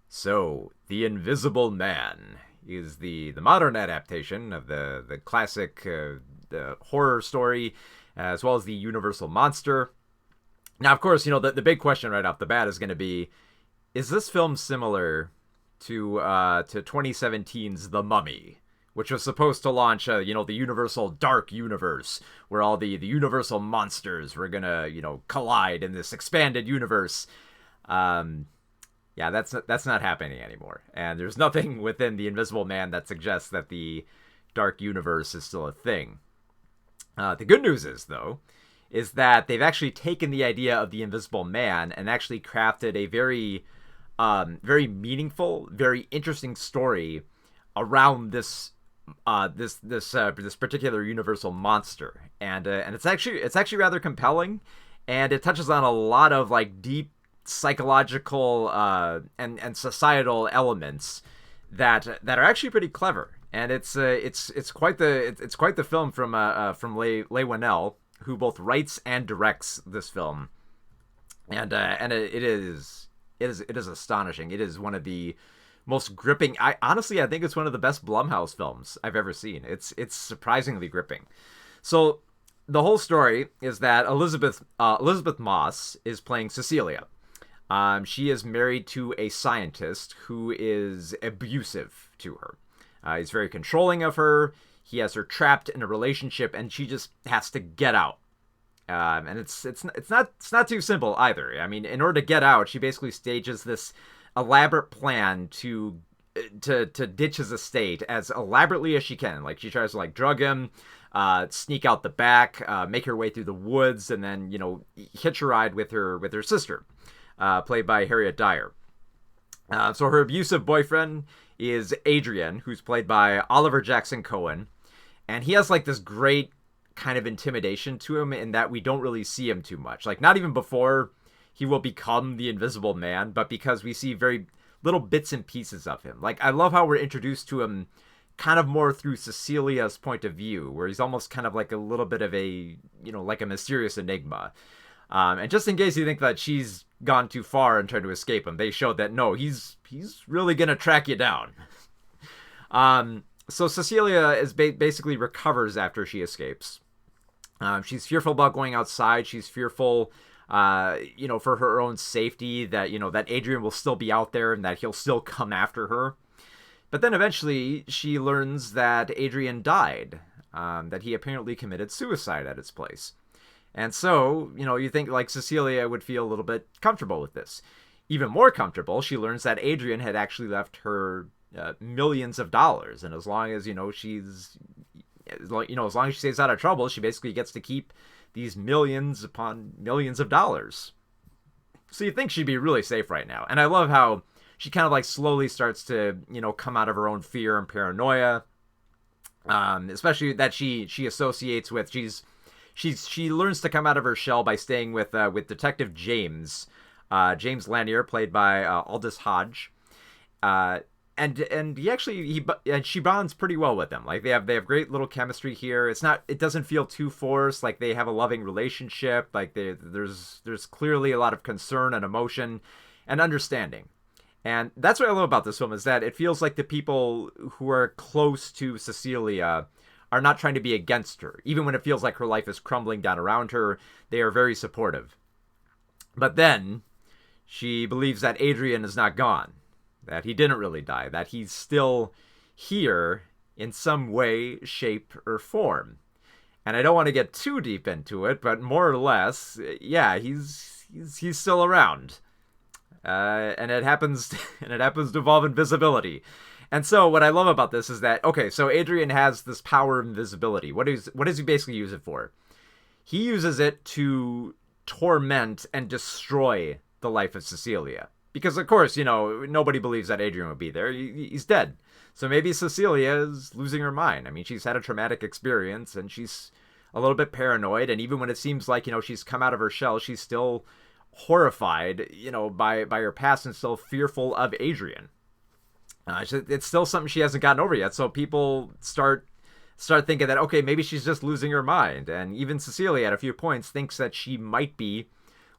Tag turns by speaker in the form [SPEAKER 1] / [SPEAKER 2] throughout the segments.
[SPEAKER 1] So, The Invisible Man is the modern adaptation of the classic the horror story, as well as the Universal monster. Now, of course, the big question right off the bat is going to be: is this film similar to 2017's The Mummy, which was supposed to launch, the Universal Dark Universe, where all the Universal monsters were gonna, collide in this expanded universe? Um, yeah, that's not happening anymore. And there's nothing within the Invisible Man that suggests that the Dark Universe is still a thing. The good news is, though, is that they've actually taken the idea of the Invisible Man and actually crafted a very meaningful, very interesting story around this particular Universal monster, and it's actually rather compelling, and it touches on a lot of like deep psychological and societal elements that are actually pretty clever. And it's quite the film from Leigh Whannell, who both writes and directs this film, and it is astonishing. It is one of the most gripping. I think it's one of the best Blumhouse films I've ever seen. It's surprisingly gripping. So the whole story is that Elizabeth Moss is playing Cecilia. She is married to a scientist who is abusive to her. He's very controlling of her. He has her trapped in a relationship, and she just has to get out. And it's not too simple either. I mean, in order to get out, she basically stages this elaborate plan to ditch his estate as elaborately as she can. Like, she tries to like drug him, sneak out the back, make her way through the woods, and then hitch a ride with her sister, played by Harriet Dyer. So her abusive boyfriend is Adrian, who's played by Oliver Jackson Cohen, and he has like this great kind of intimidation to him in that we don't really see him too much. Like, not even before he will become the Invisible Man, but because we see very little bits and pieces of him. Like, I love how we're introduced to him kind of more through Cecilia's point of view, where he's almost kind of like a little bit of a, like a mysterious enigma. And just in case you think that she's gone too far and tried to escape him, they showed that no, he's really gonna track you down. So Cecilia is basically recovers after she escapes. She's fearful about going outside. She's fearful, for her own safety, that that Adrian will still be out there and that he'll still come after her. But then eventually she learns that Adrian died, that he apparently committed suicide at his place. And so, you think like Cecilia would feel a little bit comfortable with this. Even more comfortable, she learns that Adrian had actually left her millions of dollars, and as long as as long as she stays out of trouble, she basically gets to keep these millions upon millions of dollars. So you think she'd be really safe right now. And I love how she kind of like slowly starts to, come out of her own fear and paranoia. Especially that she associates with, she learns to come out of her shell by staying with Detective James Lanier, played by Aldous Hodge. And she bonds pretty well with them. Like, they have great little chemistry here. It doesn't feel too forced. Like, they have a loving relationship. Like, there's clearly a lot of concern and emotion and understanding. And that's what I love about this film, is that it feels like the people who are close to Cecilia are not trying to be against her. Even when it feels like her life is crumbling down around her, they are very supportive. But then she believes that Adrian is not gone, that he didn't really die, that he's still here in some way, shape, or form. And I don't want to get too deep into it, but more or less, yeah, he's still around. And it happens to involve invisibility. And so what I love about this is that, okay, so Adrian has this power of invisibility. What does he basically use it for? He uses it to torment and destroy the life of Cecilia. Because, of course, nobody believes that Adrian would be there. He's dead. So maybe Cecilia is losing her mind. I mean, she's had a traumatic experience, and she's a little bit paranoid. And even when it seems like, she's come out of her shell, she's still horrified, by her past, and still fearful of Adrian. It's still something she hasn't gotten over yet. So people start thinking that, okay, maybe she's just losing her mind. And even Cecilia, at a few points, thinks that she might be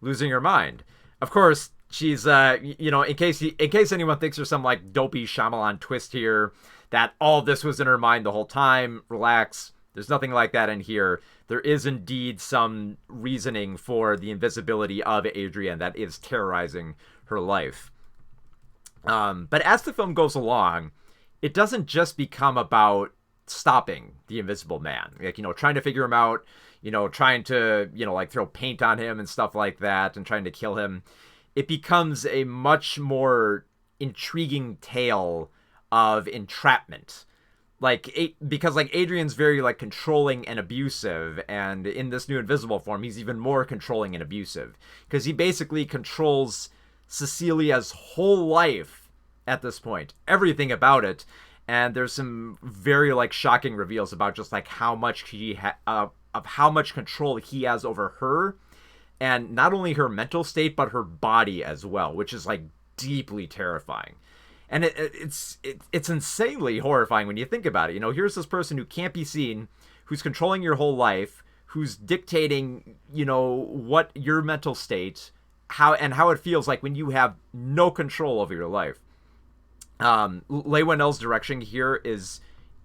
[SPEAKER 1] losing her mind. Of course, she's in case anyone thinks there's some like dopey Shyamalan twist here, that all this was in her mind the whole time, relax. There's nothing like that in here. There is indeed some reasoning for the invisibility of Adrian that is terrorizing her life. But as the film goes along, it doesn't just become about stopping the Invisible Man, like, trying to figure him out, trying to, like throw paint on him and stuff like that and trying to kill him. It becomes a much more intriguing tale of entrapment. Because Adrian's very like controlling and abusive, and in this new invisible form, he's even more controlling and abusive because he basically controls Cecilia's whole life at this point, everything about it. And there's some very like shocking reveals about just like how much of how much control he has over her, and not only her mental state but her body as well, which is like deeply terrifying. And it's insanely horrifying when you think about it. Here's this person who can't be seen, who's controlling your whole life, who's dictating, what your mental state, how it feels like when you have no control over your life. Leigh Whannell's direction here is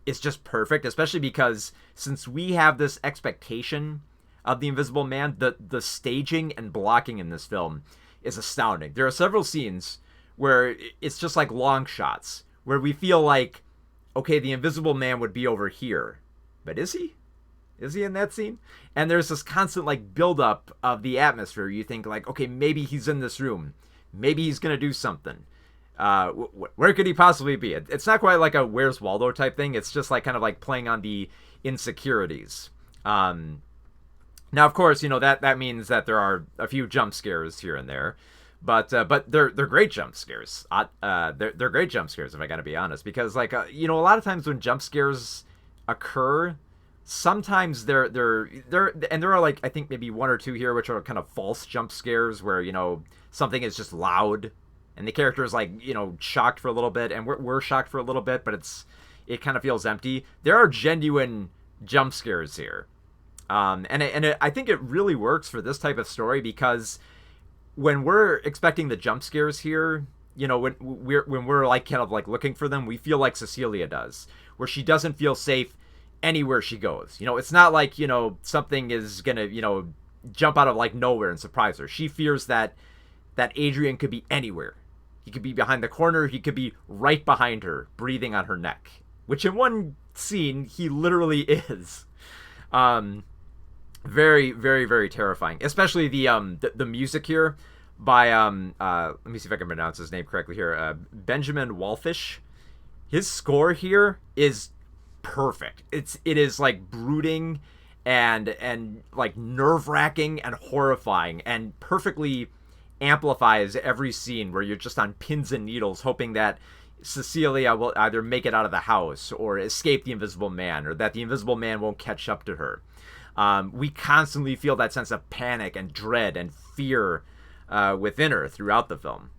[SPEAKER 1] just perfect, especially because since we have this expectation of the Invisible Man, the staging and blocking in this film is astounding. There are several scenes where it's just like long shots where we feel like, okay, the Invisible Man would be over here, but is he in that scene? And there's this constant like buildup of the atmosphere. You think like, okay, maybe he's in this room, maybe he's gonna do something. Where could he possibly be? It's not quite like a Where's Waldo type thing. It's just like kind of like playing on the insecurities. Now of course, that means that there are a few jump scares here and there. But they're great jump scares. They're great jump scares, if I gotta be honest, because like a lot of times when jump scares occur, sometimes they're and there are like I think maybe one or two here which are kind of false jump scares where something is just loud and the character is like shocked for a little bit, and we're shocked for a little bit, but it kind of feels empty. There are genuine jump scares here, I think it really works for this type of story because when we're expecting the jump scares here, when we're like kind of like looking for them, we feel like Cecilia does, where she doesn't feel safe anywhere she goes. It's not like, something is gonna, jump out of like nowhere and surprise her. She fears that Adrian could be anywhere. He could be behind the corner. He could be right behind her, breathing on her neck, which in one scene he literally is. Very, very, very terrifying. Especially the music here by let me see if I can pronounce his name correctly here. Benjamin Wallfisch. His score here is perfect. It is like brooding and like nerve-wracking and horrifying, and perfectly amplifies every scene where you're just on pins and needles hoping that Cecilia will either make it out of the house or escape the Invisible Man, or that the Invisible Man won't catch up to her. We constantly feel that sense of panic and dread and fear within her throughout the film.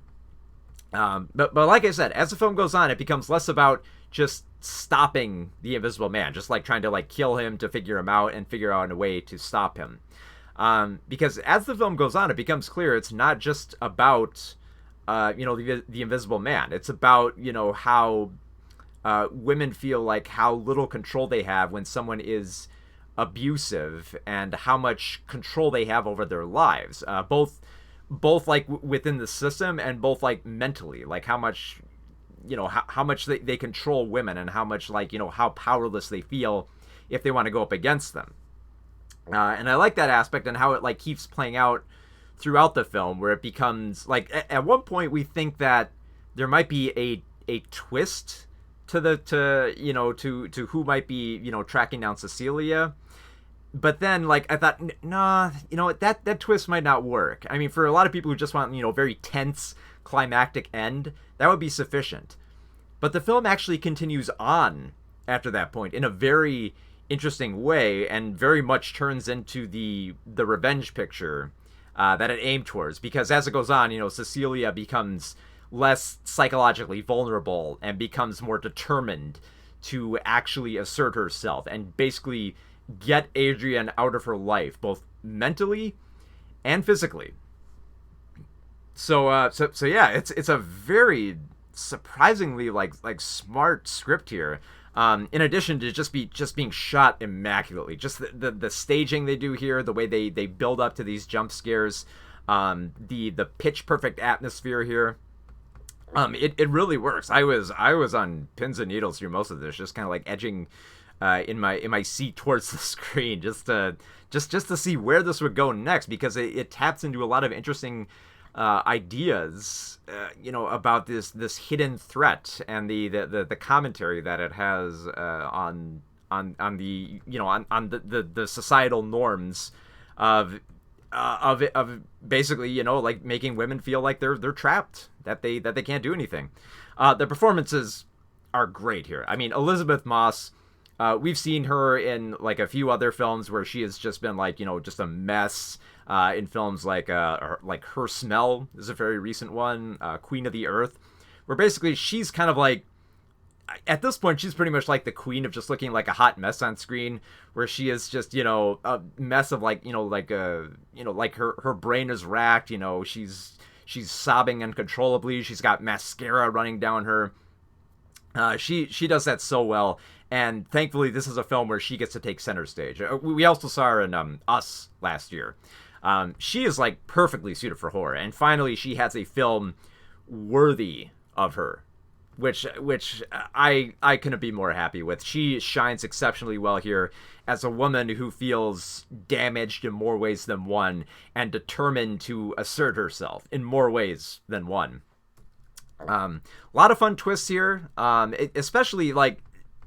[SPEAKER 1] But like I said, as the film goes on, it becomes less about just stopping the Invisible Man, just like trying to like kill him to figure him out and figure out a way to stop him. Because as the film goes on, it becomes clear it's not just about the Invisible Man. It's about how women feel like how little control they have when someone is abusive, and how much control they have over their lives, both like within the system and both like mentally, like how much how much they control women, and how much like how powerless they feel if they want to go up against them. And I like that aspect, and how it like keeps playing out throughout the film, where it becomes like at one point we think that there might be a twist to who might be tracking down Cecilia. But then, like, I thought, nah, that twist might not work. I mean, for a lot of people who just want, very tense, climactic end, that would be sufficient. But the film actually continues on after that point in a very interesting way, and very much turns into the revenge picture that it aimed towards. Because as it goes on, Cecilia becomes less psychologically vulnerable and becomes more determined to actually assert herself and basically get Adrian out of her life, both mentally and physically. So yeah, it's a very surprisingly like smart script here. In addition to just being shot immaculately, just the staging they do here, the way they build up to these jump scares, the pitch perfect atmosphere here. It really works. I was on pins and needles through most of this, just kind of like edging in my seat towards the screen, just to see where this would go next, because it taps into a lot of interesting ideas, about this hidden threat, and the commentary that it has on the on the societal norms of basically, like making women feel like they're trapped, that they can't do anything. The performances are great here. I mean, Elisabeth Moss, we've seen her in like a few other films where she has just been like, just a mess. In films like Her Smell is a very recent one, Queen of the Earth, where basically she's kind of like, at this point, she's pretty much like the queen of just looking like a hot mess on screen, where she is just, a mess of like, like her brain is racked, she's sobbing uncontrollably, she's got mascara running down her. She does that so well, and thankfully this is a film where she gets to take center stage. We also saw her in Us last year. She is like perfectly suited for horror, and finally she has a film worthy of her, which I couldn't be more happy with. She shines exceptionally well here as a woman who feels damaged in more ways than one, and determined to assert herself in more ways than one. A lot of fun twists here, especially like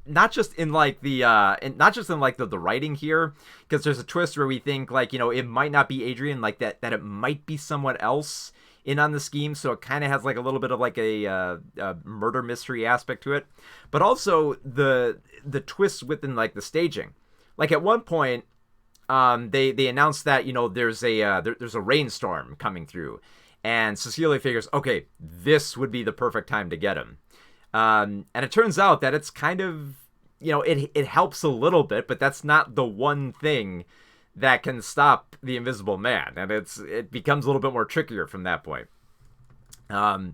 [SPEAKER 1] not just in like the writing here, because there's a twist where we think like, it might not be Adrian, like that it might be someone else in on the scheme, so it kind of has like a little bit of like a murder mystery aspect to it, but also the twists within like the staging. Like at one point, they announced that there's a rainstorm coming through, and Cecilia figures, okay, this would be the perfect time to get him. And it turns out that it's kind of, it helps a little bit, but that's not the one thing that can stop the Invisible Man, and it becomes a little bit more trickier from that point. So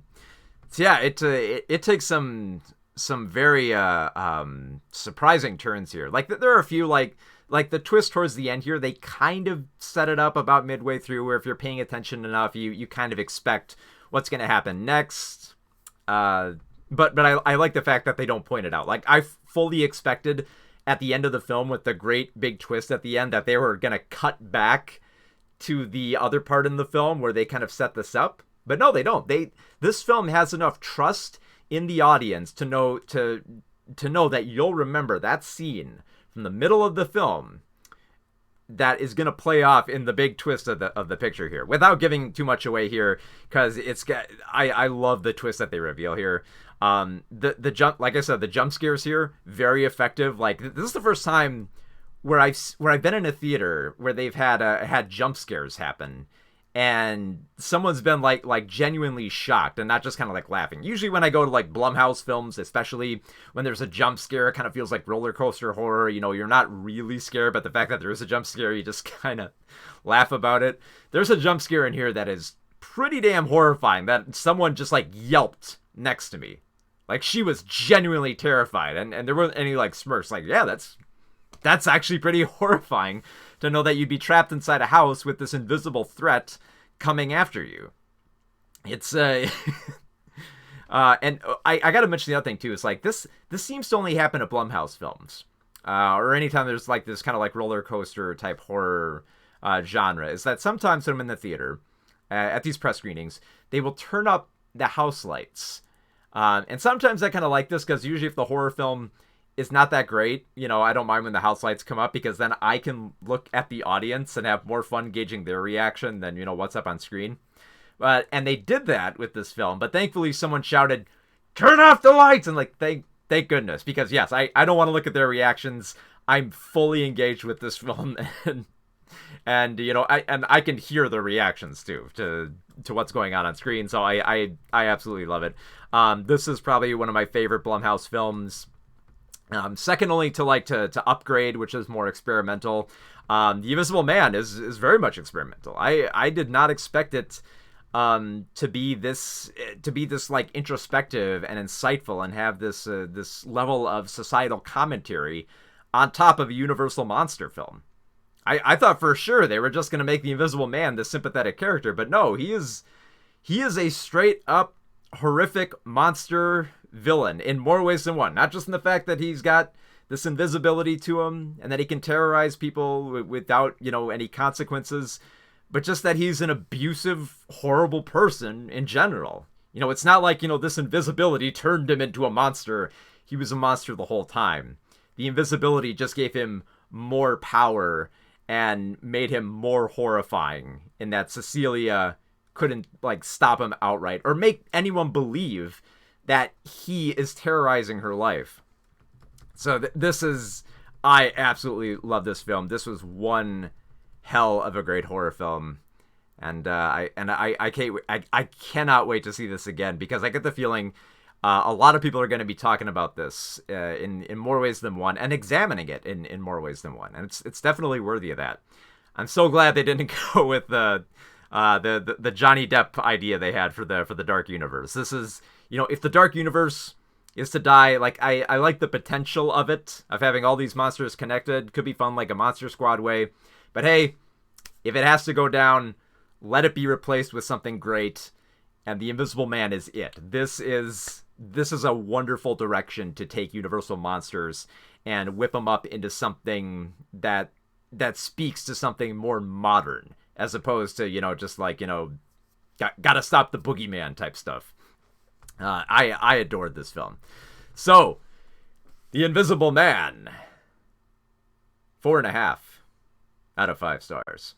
[SPEAKER 1] yeah, it takes some very surprising turns here. Like there are a few like the twist towards the end here, they kind of set it up about midway through, where if you're paying attention enough, you kind of expect what's going to happen next. But I like the fact that they don't point it out. Like I fully expected at the end of the film, with the great big twist at the end, that they were going to cut back to the other part in the film where they kind of set this up. But no, they don't. This film has enough trust in the audience to know that you'll remember that scene from the middle of the film that is going to play off in the big twist of the picture here, without giving too much away here, because I love the twist that they reveal here. The jump, like I said, the jump scares here, very effective. Like this is the first time where I've been in a theater where they've had jump scares happen, and someone's been like genuinely shocked and not just kind of like laughing. Usually when I go to like Blumhouse films, especially when there's a jump scare, it kind of feels like roller coaster horror. You're not really scared, but the fact that there is a jump scare, you just kind of laugh about it. There's a jump scare in here that is pretty damn horrifying, that someone just like yelped next to me. Like she was genuinely terrified, and there weren't any like smirks. Like, yeah, that's actually pretty horrifying to know that you'd be trapped inside a house with this invisible threat coming after you. It's and I gotta mention the other thing too. Is like this seems to only happen at Blumhouse films, or anytime there's like this kind of like roller coaster type horror genre. Is that sometimes when I'm in the theater at these press screenings, they will turn up the house lights. And sometimes I kind of like this, because usually if the horror film is not that great, I don't mind when the house lights come up, because then I can look at the audience and have more fun gauging their reaction than, what's up on screen. And they did that with this film, but thankfully someone shouted, "Turn off the lights!" And like, thank goodness, because yes, I don't want to look at their reactions. I'm fully engaged with this film, and I can hear the reactions too to what's going on screen. So I absolutely love it. This is probably one of my favorite Blumhouse films. Second only to Upgrade, which is more experimental. The Invisible Man is very much experimental. I did not expect it to be this like introspective and insightful and have this this level of societal commentary on top of a Universal monster film. I thought for sure they were just going to make the Invisible Man this sympathetic character, but no, he is a straight up horrific monster villain in more ways than one. Not just in the fact that he's got this invisibility to him and that he can terrorize people without, you know, any consequences, but just that he's an abusive, horrible person in general. You know, it's not like, you know, this invisibility turned him into a monster. He was a monster the whole time. The invisibility just gave him more power and made him more horrifying in that Cecilia couldn't like stop him outright or make anyone believe that he is terrorizing her life. So this is, I absolutely love this film. This was one hell of a great horror film, and I cannot wait to see this again, because I get the feeling a lot of people are going to be talking about this in more ways than one, and examining it in more ways than one, and it's definitely worthy of that. I'm so glad they didn't go with the Johnny Depp idea they had for the Dark Universe. This is, you know, if the Dark Universe is to die, like I like the potential of it, of having all these monsters connected. Could be fun, like a Monster Squad way. But hey, if it has to go down, let it be replaced with something great, and the Invisible Man is it. This is a wonderful direction to take Universal monsters and whip them up into something that speaks to something more modern, as opposed to, you know, just like, you know, gotta stop the boogeyman type stuff. I adored this film. So, The Invisible Man, 4.5 out of 5 stars.